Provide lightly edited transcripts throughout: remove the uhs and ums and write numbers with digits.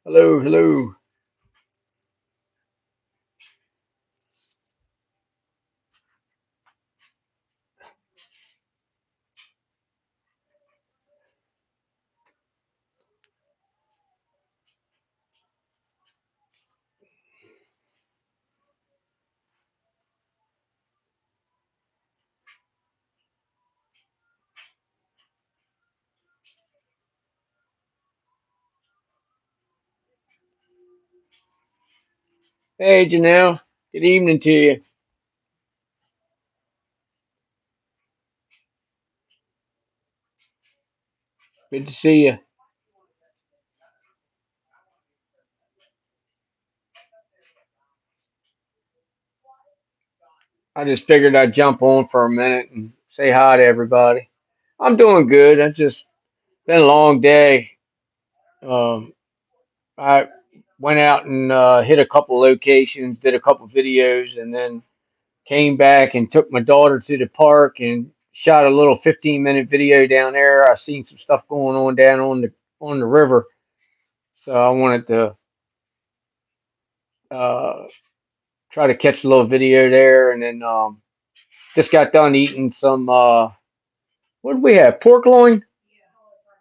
Hello, hello. Hey, Janelle. Good evening to you. Good to see you. I just figured I'd jump on for a minute and say hi to everybody. I'm doing good. I just been a long day. Um, I went out and hit a couple locations, did a couple videos, and then came back and took my daughter to the park and shot a little 15-minute video down there. I seen some stuff going on down on the river, so I wanted to uh, try to catch a little video there, and then just got done eating some what did we have? Pork loin?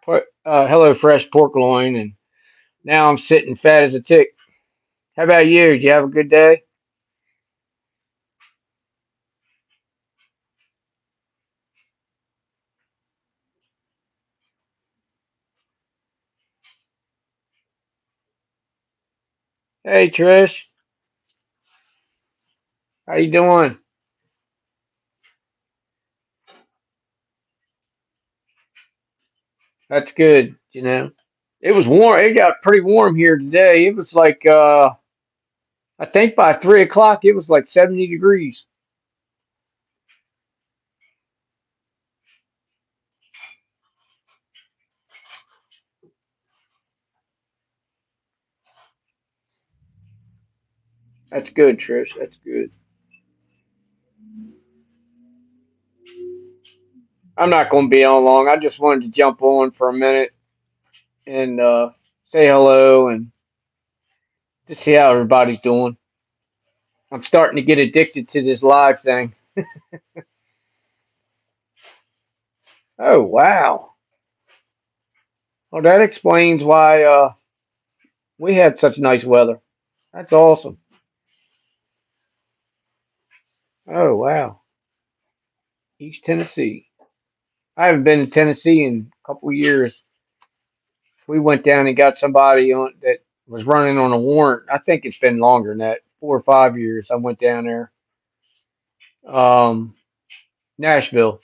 Hello Fresh pork loin, and now I'm sitting fat as a tick. How about you? Did you have a good day? Hey Trish, how you doing? That's good, you know. It was warm. It got pretty warm here today. It was like I think by 3 o'clock it was like 70 degrees. That's good, Trish. That's good. I'm not going to be on long. I just wanted to jump on for a minute and say hello and just see how everybody's doing. I'm starting to get addicted to this live thing. Oh wow. Well, that explains why we had such nice weather. That's awesome. Oh wow. East Tennessee. I haven't been to Tennessee in a couple years. We went down and got somebody on that was running on a warrant. I think it's been longer than that, 4 or 5 years. I went down there. Um, Nashville.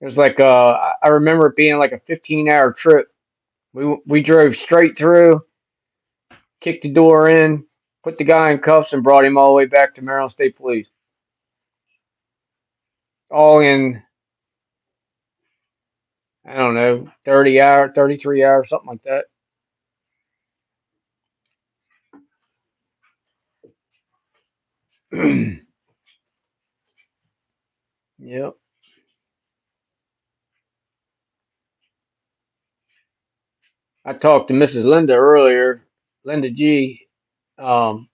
It was like I remember it being like a 15-hour trip. We drove straight through, kicked the door in, put the guy in cuffs, and brought him all the way back to Maryland State Police. All in, I don't know, 30 hours, 33 hours, something like that. Yep. I talked to Mrs. Linda earlier, Linda G. Um,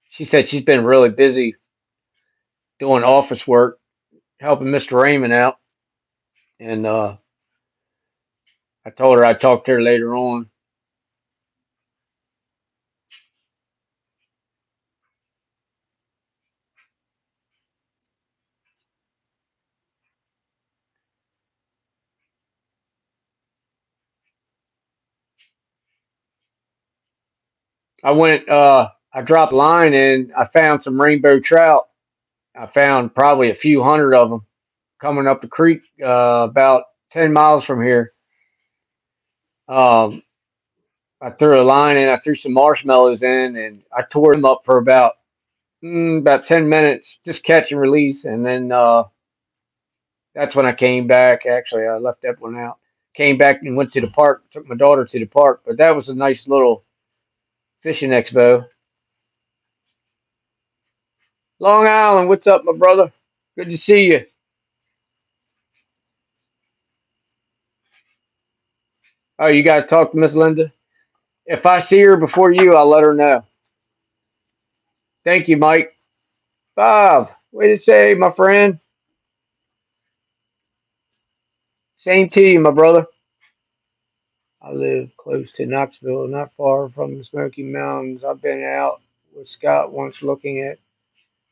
she said she's been really busy doing office work, helping Mr. Raymond out. And I told her I'd talk to her later on. I dropped a line and I found some rainbow trout. I found probably a few hundred of them coming up the creek about 10 miles from here. Um, I threw a line in, I threw some marshmallows in, and I tore them up for about 10 minutes, just catch and release. And then that's when I came back. Actually, I left that one out. Came back and went to the park, took my daughter to the park. But that was a nice little fishing expo. Long Island, what's up, my brother? Good to see you. Oh, you got to talk to Miss Linda. If I see her before you, I'll let her know. Thank you, Mike. Bob, way to say, my friend. Same to you, my brother. I live close to Knoxville, not far from the Smoky Mountains. I've been out with Scott once looking at.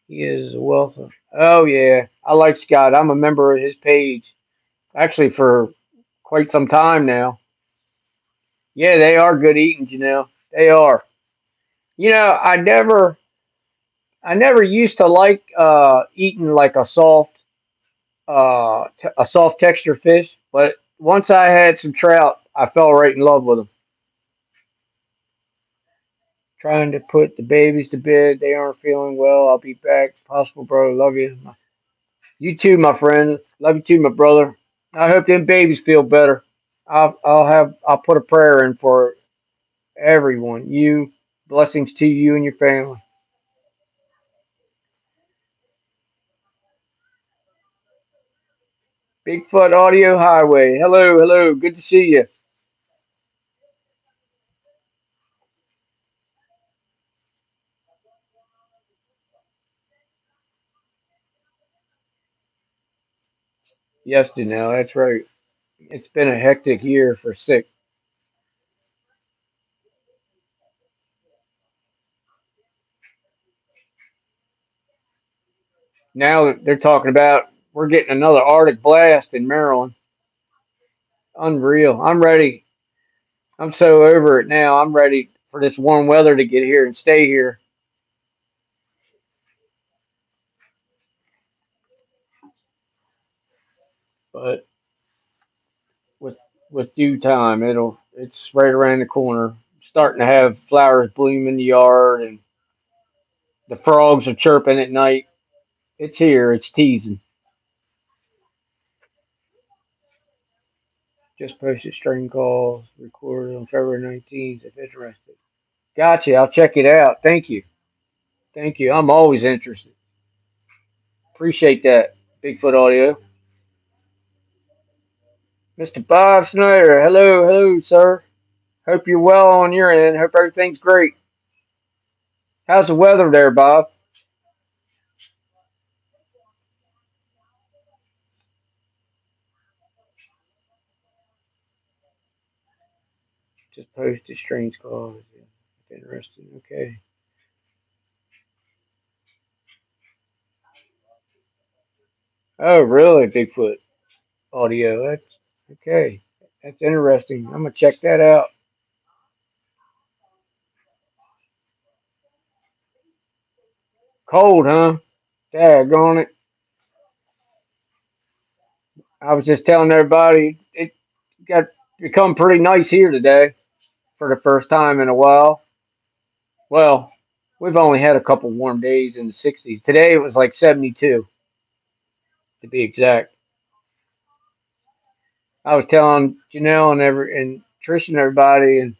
He is a wealth of. Oh yeah, I like Scott. I'm a member of his page actually for quite some time now. Yeah, they are good eating, you know. They are. You know, I never used to like eating like a soft texture fish, but once I had some trout, I fell right in love with them. Trying to put the babies to bed. They aren't feeling well. I'll be back. Possible, bro. Love you. You too, my friend. Love you too, my brother. I hope them babies feel better. I'll put a prayer in for everyone. You blessings to you and your family. Bigfoot Audio Highway. Hello, hello. Good to see you. Yes, Janelle. That's right. It's been a hectic year for sick. Now they're talking about we're getting another Arctic blast in Maryland. Unreal. I'm ready. I'm so over it now. I'm ready for this warm weather to get here and stay here. But with due time, it's right around the corner. Starting to have flowers bloom in the yard, and the frogs are chirping at night. It's here. It's teasing. Just posted string calls recorded on February 19th. If interested. Gotcha. I'll check it out. Thank you. Thank you. I'm always interested. Appreciate that. Bigfoot Audio. Mr. Bob Snyder. Hello, hello, sir. Hope you're well on your end. Hope everything's great. How's the weather there, Bob? Just posted strange calls. Yeah. Interesting. Okay. Oh, really? Bigfoot Audio. That's okay. That's interesting. I'm gonna check that out. Cold, huh? Daggone it. I was just telling everybody it got become pretty nice here today for the first time in a while. Well, we've only had a couple warm days in the 60s. Today it was like 72 to be exact. I was telling Janelle and Trish and everybody, and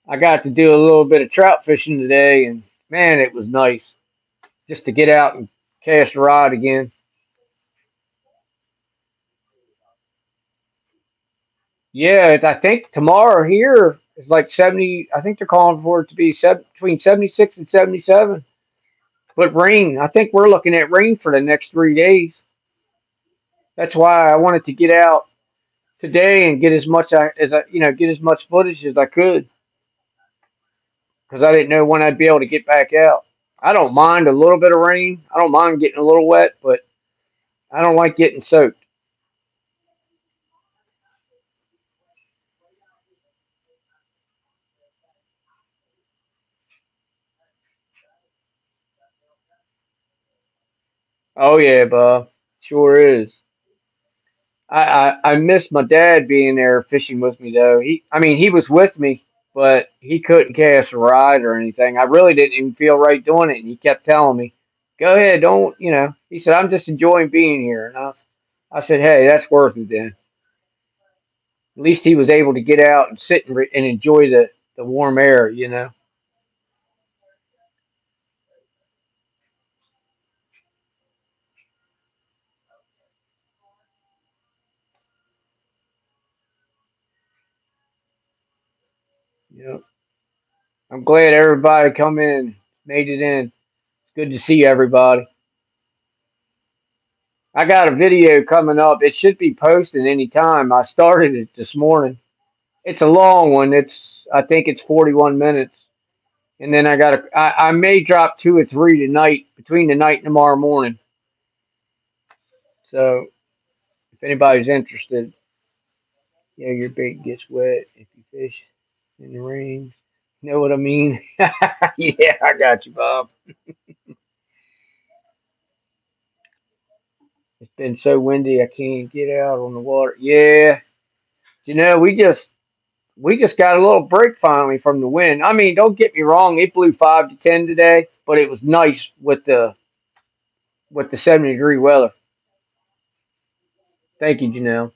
I got to do a little bit of trout fishing today, and man, it was nice just to get out and cast a rod again. Yeah, I think tomorrow here is like 70. I think they're calling for it to be between 76 and 77. But rain, I think we're looking at rain for the next 3 days. That's why I wanted to get out today and get as much as I, get as much footage as I could because I didn't know when I'd be able to get back out. I don't mind a little bit of rain. I don't mind getting a little wet, but I don't like getting soaked. Oh yeah, Bob, sure is. I miss my dad being there fishing with me though. I mean, he was with me, but he couldn't cast a ride or anything. I really didn't even feel right doing it, and he kept telling me, "Go ahead, don't." He said, "I'm just enjoying being here," and I said, "Hey, that's worth it then." At least he was able to get out and sit and enjoy the warm air. Yep. I'm glad everybody come in, made it in. It's good to see everybody. I got a video coming up. It should be posted anytime. I started it this morning. It's a long one. I think it's 41 minutes. And then I may drop two or three tonight, between the night and tomorrow morning. So if anybody's interested, yeah, your bait gets wet if you fish in the rain. You know what I mean? Yeah, I got you, Bob. It's been so windy I can't get out on the water. Yeah. We just got a little break finally from the wind. I mean, don't get me wrong, it blew 5 to 10 today, but it was nice with the 70-degree weather. Thank you, Janelle.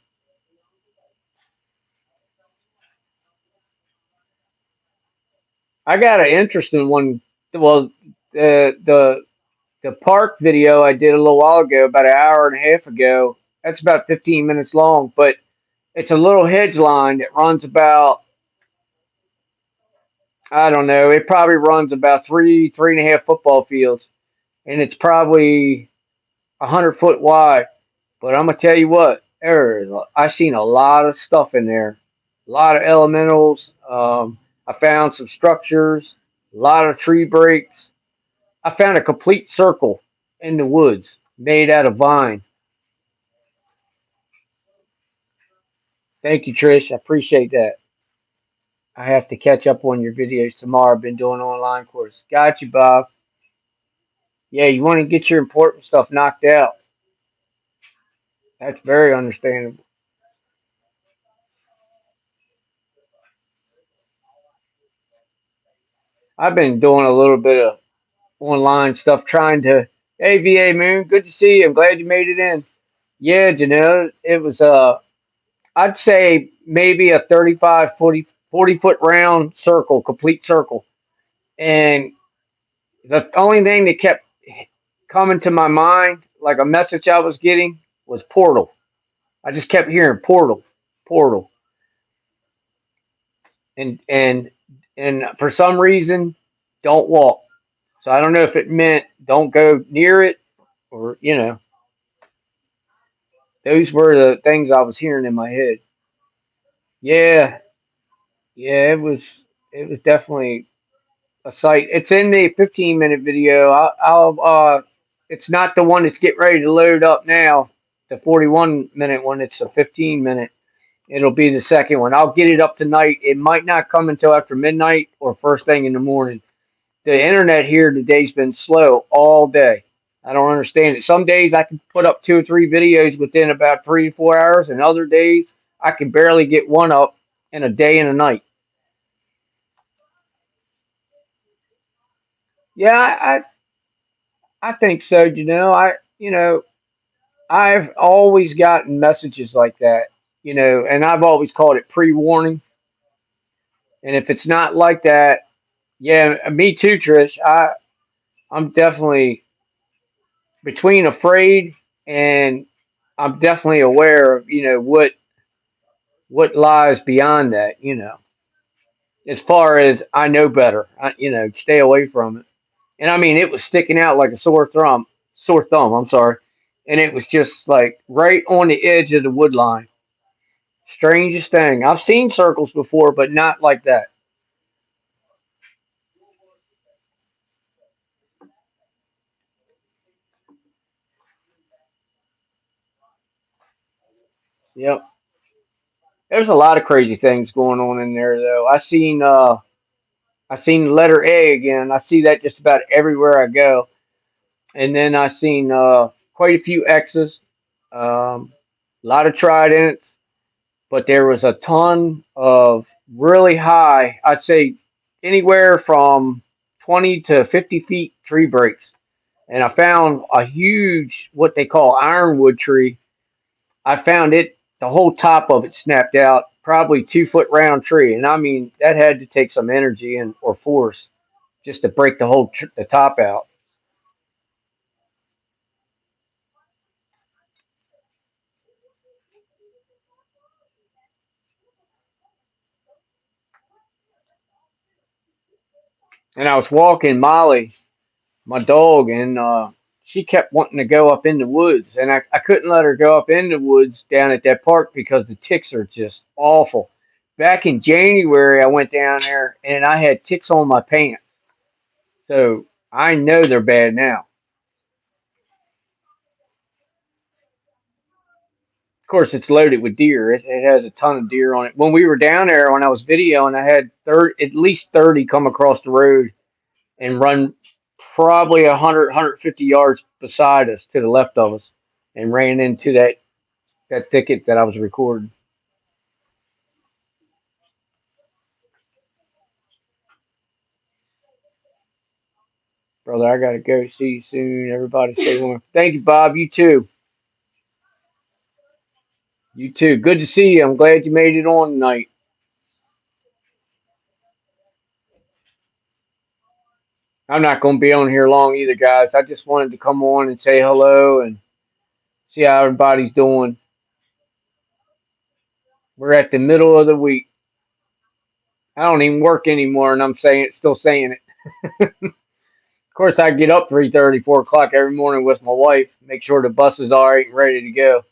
I got an interesting one. Well, the park video I did a little while ago, about an hour and a half ago. That's about 15 minutes long, but it's a little hedge line that runs about, I don't know, it probably runs about three and a half football fields, and it's probably 100 foot wide. But I'm gonna tell you what, I seen a lot of stuff in there, a lot of elementals. I found some structures, a lot of tree breaks. I found a complete circle in the woods made out of vine. Thank you, Trish. I appreciate that. I have to catch up on your videos tomorrow. I've been doing an online course. Got you, Bob. Yeah, you want to get your important stuff knocked out. That's very understandable. I've been doing a little bit of online stuff trying to. Hey, VA Moon, good to see you. I'm glad you made it in. Yeah, Janelle, it was I'd say maybe a 35, 40 foot round circle, complete circle. And the only thing that kept coming to my mind, like a message I was getting, was portal. I just kept hearing portal, portal, and and for some reason, don't walk. So I don't know if it meant don't go near it, or those were the things I was hearing in my head. Yeah, yeah, it was definitely a sight. It's in the 15-minute video. It's not the one that's getting ready to load up now. The 41-minute one. It's a 15-minute. It'll be the second one. I'll get it up tonight. It might not come until after midnight or first thing in the morning. The internet here today's been slow all day. I don't understand it. Some days I can put up two or three videos within about 3 to 4 hours, and other days I can barely get one up in a day and a night. Yeah, I think so. I've always gotten messages like that. And I've always called it pre-warning. And if it's not like that, yeah, me too, Trish. I'm definitely between afraid and I'm definitely aware of what lies beyond that. As far as I know better, stay away from it. And I mean, it was sticking out like a sore thumb. Sore thumb. I'm sorry, and it was just like right on the edge of the wood line. Strangest thing. I've seen circles before, but not like that. Yep. There's a lot of crazy things going on in there, though. I seen the letter A again. I see that just about everywhere I go. And then I seen quite a few X's, a lot of tridents, but there was a ton of really high. I'd say anywhere from 20 to 50 feet tree breaks. And I found a huge, what they call ironwood tree. I found it, the whole top of it snapped out, probably 2 foot round tree. And I mean, that had to take some energy and or force just to break the top out. and I was walking Molly, my dog, and she kept wanting to go up in the woods, and I couldn't let her go up in the woods down at that park because the ticks are just awful. Back in January, I went down there and I had ticks on my pants, so I know they're bad now. Of course, it's loaded with deer. It has a ton of deer on it. When we were down there, when I was videoing, I had at least 30 come across the road and run probably 100, 150 yards beside us to the left of us and ran into that thicket that I was recording. Brother, I gotta go. See you soon. Everybody stay warm. Thank you, Bob. You too. You too. Good to see you. I'm glad you made it on tonight. I'm not gonna be on here long either, guys. I just wanted to come on and say hello and see how everybody's doing. We're at the middle of the week. I don't even work anymore, and I'm saying still saying it. Of course, I get up 3:30, 4 o'clock every morning with my wife, make sure the bus is all right and ready to go.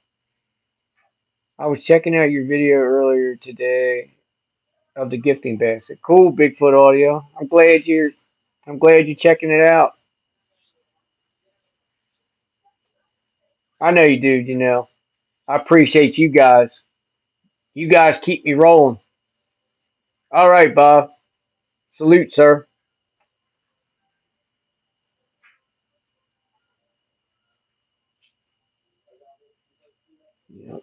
I was checking out your video earlier today of the gifting basket. Cool, Bigfoot Audio. I'm glad you're checking it out. I know you do, you know. I appreciate you guys. You guys keep me rolling. All right, Bob. Salute, sir. Yeah.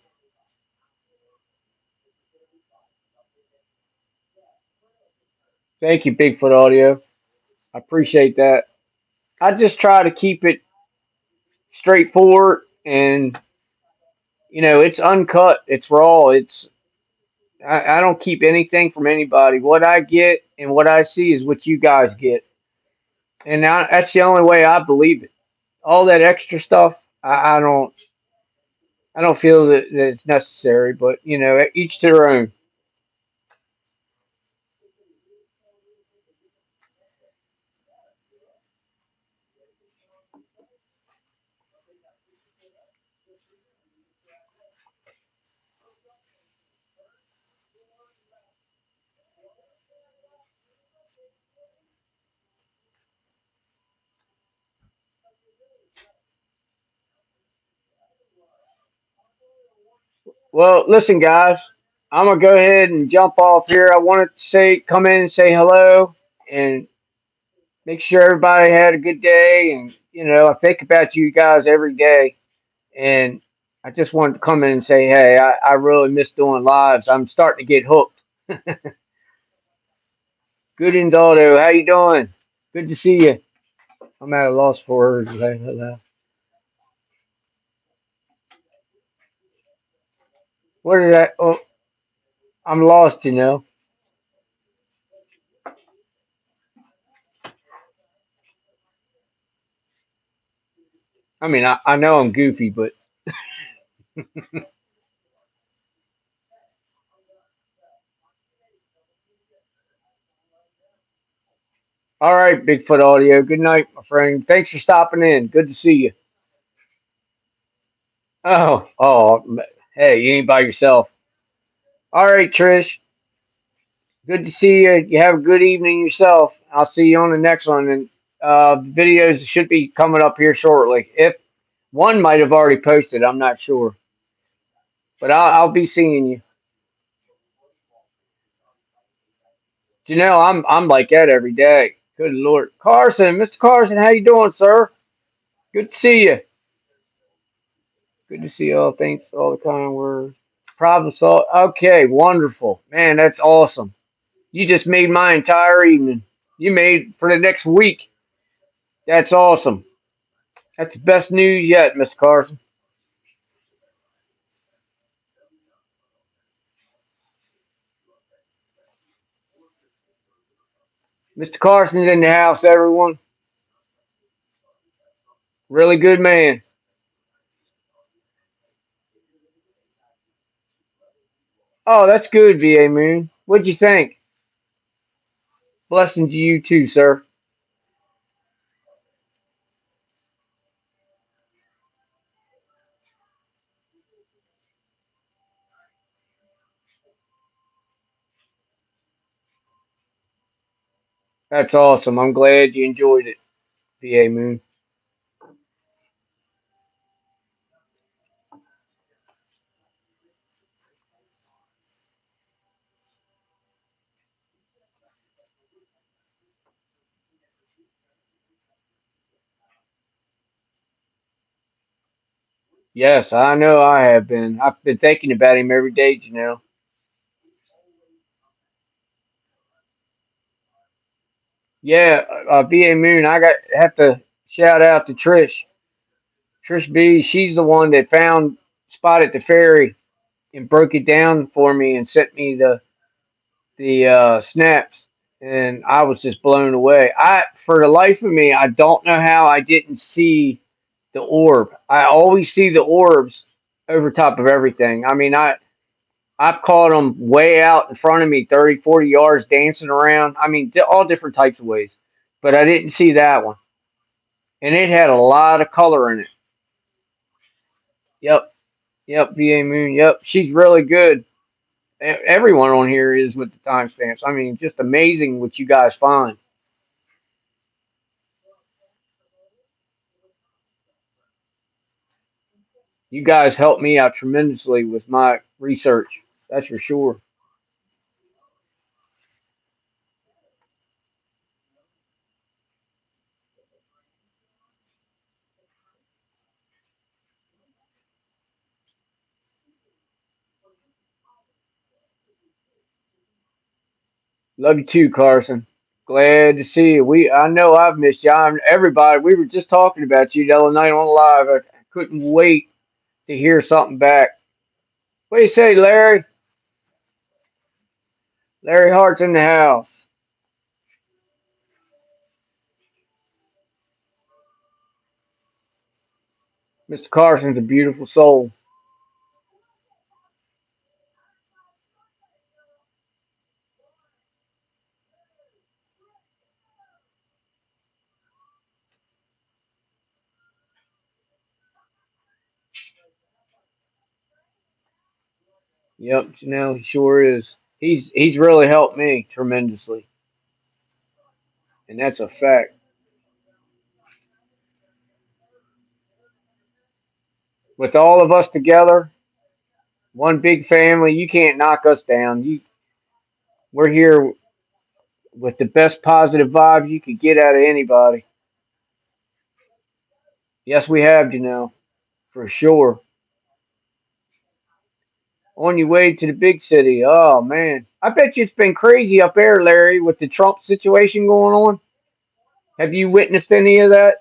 Thank you, Bigfoot Audio. I appreciate that. I just try to keep it straightforward and it's uncut, it's raw, I don't keep anything from anybody. What I get and what I see is what you guys get, and that's the only way I believe it. All that extra stuff, I don't feel that it's necessary. But each to their own. Well, listen, guys, I'm gonna go ahead and jump off here. I wanted to come in and say hello and make sure everybody had a good day. And I think about you guys every day. And I just wanted to come in and say, hey, I really miss doing lives. I'm starting to get hooked. Good Indaldo, how you doing? Good to see you. I'm at a loss for words. What did I? Oh, I'm lost. I mean, I know I'm goofy, but all right, Bigfoot Audio. Good night, my friend. Thanks for stopping in. Good to see you. Oh, hey, you ain't by yourself. All right, Trish. Good to see you. You have a good evening yourself. I'll see you on the next one. And videos should be coming up here shortly. If one might have already posted, I'm not sure, but I'll be seeing you. I'm like that every day. Good Lord, Carson, Mr. Carson, how you doing, sir? Good to see you. Good to see you all. Thanks for all the kind words. Problem solved. Okay, wonderful, man. That's awesome. You just made my entire evening. You made for the next week. That's awesome. That's the best news yet, Mr. Carson. Mr. Carson's in the house, everyone. Really good man. Oh, that's good, VA Moon. What'd you think? Blessing to you too, sir. That's awesome. I'm glad you enjoyed it, VA Moon. Yes, I know I have been. I've been thinking about him every day, you know. Yeah, VA Moon, I got have to shout out to Trish. Trish B, she's the one that found Spot at the Ferry and broke it down for me and sent me the snaps, and I was just blown away. I for the life of me, I don't know how I didn't see the orb. I always see the orbs over top of everything. I mean, I've caught them way out in front of me, 30, 40 yards, dancing around. I mean, all different types of ways. But I didn't see that one. And it had a lot of color in it. Yep. Yep. VA Moon. Yep. She's really good. Everyone on here is with the timestamps. I mean, just amazing what you guys find. You guys helped me out tremendously with my research. That's for sure. Love you too, Carson. Glad to see you. I know I've missed you. Everybody, we were just talking about you the other night on live. I couldn't wait to hear something back. What do you say, Larry? Larry Hart's in the house. Mr. Carson's a beautiful soul. Yep, he sure is. He's really helped me tremendously, and that's a fact. With all of us together, one big family, you can't knock us down. We're here with the best positive vibe you could get out of anybody. Yes, we have, for sure. On your way to the big city. Oh man, I bet you it's been crazy up there, Larry, with the Trump situation going on. Have you witnessed any of that?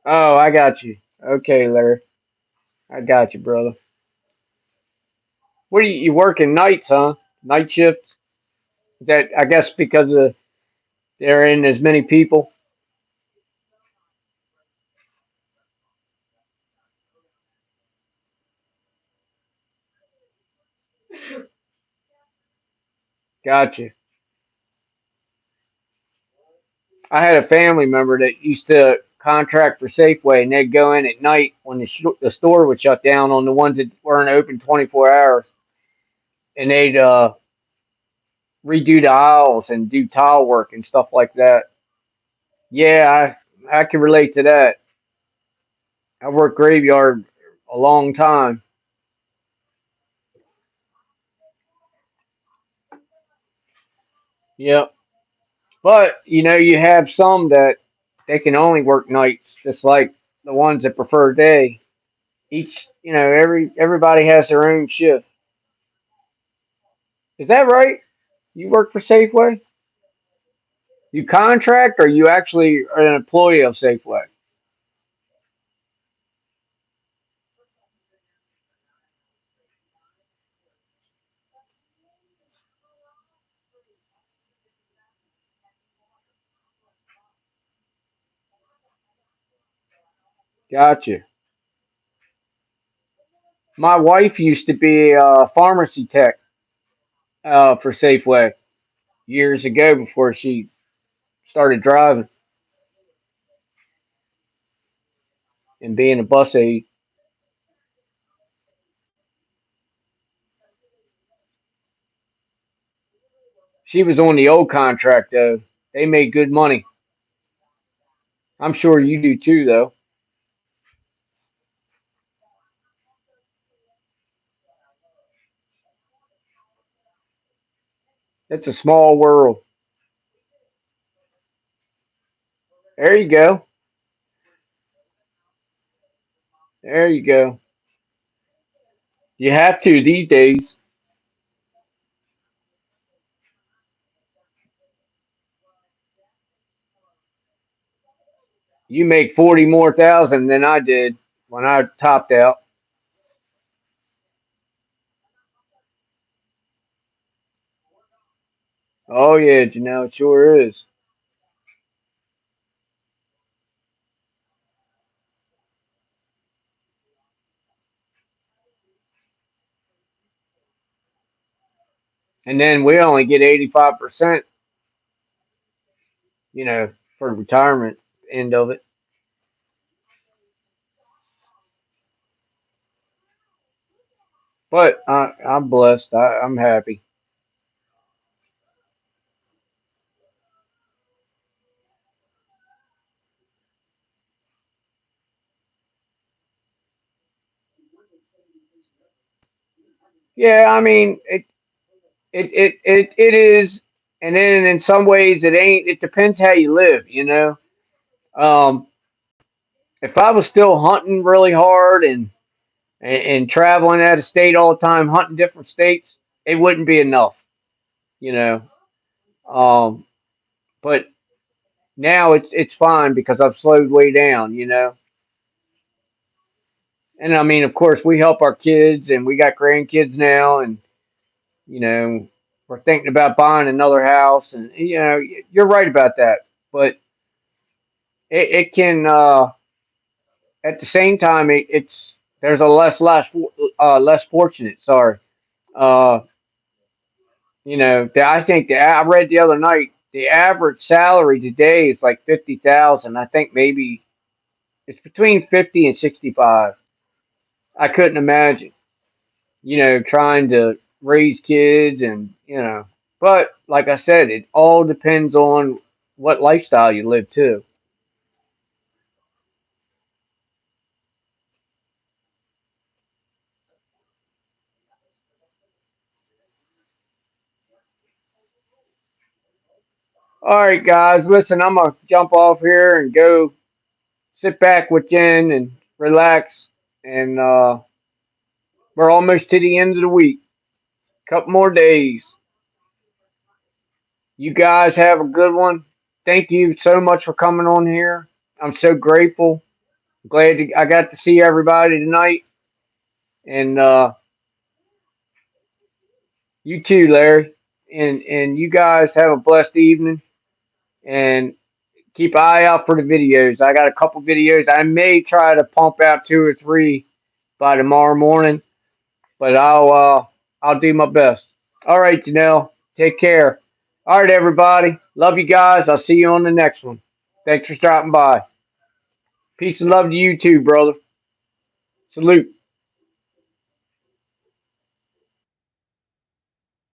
Oh, I got you. Okay, Larry, I got you, brother. What are you working nights, huh? Night shift? Is that I guess because there ain't as many people? Got you. I had a family member that used to contract for Safeway, and they'd go in at night when the store would shut down on the ones that weren't open 24 hours, and they'd redo the aisles and do tile work and stuff like that. Yeah, I can relate to that. I worked graveyard a long time. Yep. But you have some that they can only work nights, just like the ones that prefer day. Everybody has their own shift. Is that right? You work for Safeway? You contract, or you actually are an employee of Safeway? Gotcha. My wife used to be a pharmacy tech for Safeway years ago before she started driving and being a bus aide. She was on the old contract though. They made good money. I'm sure you do too, though. It's a small world. There you go. There you go. You have to these days. You make 40 more thousand than I did when I topped out. Oh yeah, Janelle, it sure is. And then we only get 85%, you know, for the retirement end of it. But I'm blessed. I'm happy. Yeah, I mean it is, and then in some ways it ain't. It depends how you live, you know. Um, if I was still hunting really hard and traveling out of state all the time, hunting different states, it wouldn't be enough, you know. Um, but now it's fine because I've slowed way down, you know. And I mean, of course, we help our kids, and we got grandkids now, and you know, we're thinking about buying another house, and you know, you're right about that. But it can, at the same time, it's there's a less fortunate. Sorry. Uh, You know, I think I read the other night the average salary today is like 50,000. I think maybe it's between 50 and 65. I couldn't imagine, you know, trying to raise kids and but like I said, it all depends on what lifestyle you live too. All right, guys, listen, I'm gonna jump off here and go sit back with Jen and relax. And we're almost to the end of the week. Couple more days. You guys have a good one. Thank you so much for coming on here. I'm so grateful. I got to see everybody tonight. And you too, Larry. And you guys have a blessed evening. And keep an eye out for the videos. I got a couple videos. I may try to pump out two or three by tomorrow morning, but I'll do my best. All right, Janelle. Take care. All right, everybody. Love you guys. I'll see you on the next one. Thanks for stopping by. Peace and love to you too, brother. Salute.